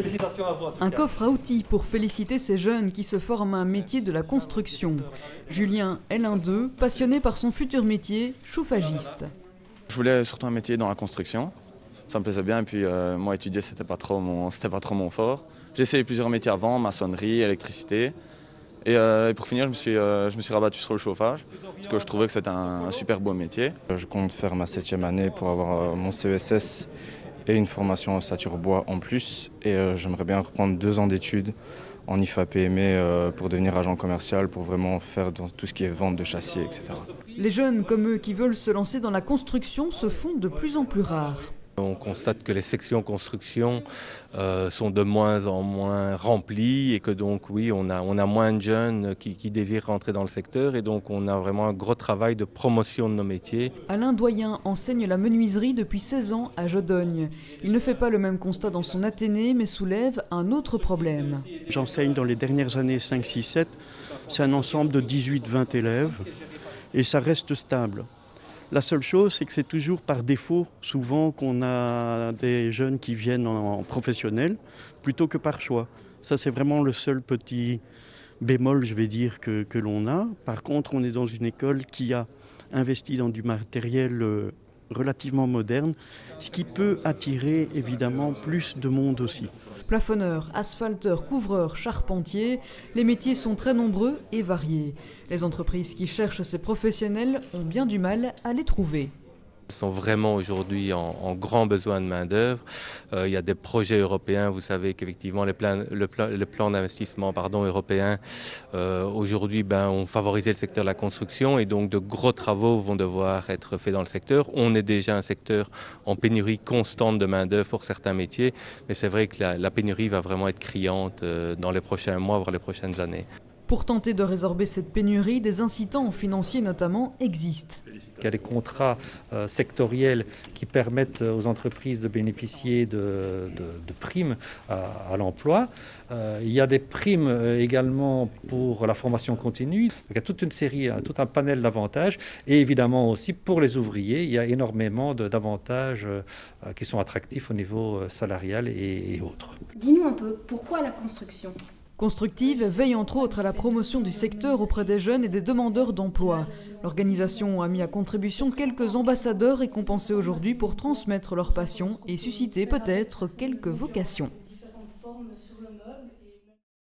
Félicitations à vous en tout Un cas. coffre à outils pour féliciter ces jeunes qui se forment à un métier de la construction. Julien est l'un d'eux, passionné par son futur métier, chauffagiste. Je voulais surtout un métier dans la construction, ça me plaisait bien et puis moi étudier c'était pas trop mon fort. J'ai essayé plusieurs métiers avant, maçonnerie, électricité et pour finir je me suis rabattu sur le chauffage parce que je trouvais que c'était un super beau métier. Je compte faire ma 7e année pour avoir mon CESS et une formation en ossature bois en plus et j'aimerais bien reprendre 2 ans d'études en IFA-PME pour devenir agent commercial, pour vraiment faire dans tout ce qui est vente de châssis, etc. Les jeunes comme eux qui veulent se lancer dans la construction se font de plus en plus rares. On constate que les sections construction sont de moins en moins remplies et que donc oui, on a moins de jeunes qui désirent rentrer dans le secteur et donc on a vraiment un gros travail de promotion de nos métiers. Alain Doyen enseigne la menuiserie depuis 16 ans à Jodogne. Il ne fait pas le même constat dans son athénée mais soulève un autre problème. J'enseigne dans les dernières années 5, 6, 7. C'est un ensemble de 18-20 élèves et ça reste stable. La seule chose, c'est que c'est toujours par défaut, souvent, qu'on a des jeunes qui viennent en professionnel, plutôt que par choix. Ça, c'est vraiment le seul petit bémol, je vais dire, que l'on a. Par contre, on est dans une école qui a investi dans du matériel relativement moderne, ce qui peut attirer, évidemment, plus de monde aussi. Plafonneurs, asphalteurs, couvreurs, charpentiers, les métiers sont très nombreux et variés. Les entreprises qui cherchent ces professionnels ont bien du mal à les trouver. Ils sont vraiment aujourd'hui en grand besoin de main-d'œuvre. Il y a des projets européens, vous savez qu'effectivement le plan d'investissement européen aujourd'hui ont favorisé le secteur de la construction et donc de gros travaux vont devoir être faits dans le secteur. On est déjà un secteur en pénurie constante de main-d'œuvre pour certains métiers, mais c'est vrai que la pénurie va vraiment être criante dans les prochains mois, voire les prochaines années. Pour tenter de résorber cette pénurie, des incitants financiers notamment existent. Il y a des contrats sectoriels qui permettent aux entreprises de bénéficier de primes à l'emploi. Il y a des primes également pour la formation continue. Il y a toute une série, tout un panel d'avantages. Et évidemment aussi pour les ouvriers, il y a énormément d'avantages qui sont attractifs au niveau salarial et autres. Dis-nous un peu, pourquoi la construction ? Constructive veille entre autres à la promotion du secteur auprès des jeunes et des demandeurs d'emploi. L'organisation a mis à contribution quelques ambassadeurs récompensés aujourd'hui pour transmettre leur passion et susciter peut-être quelques vocations. Différentes formes sur le meuble.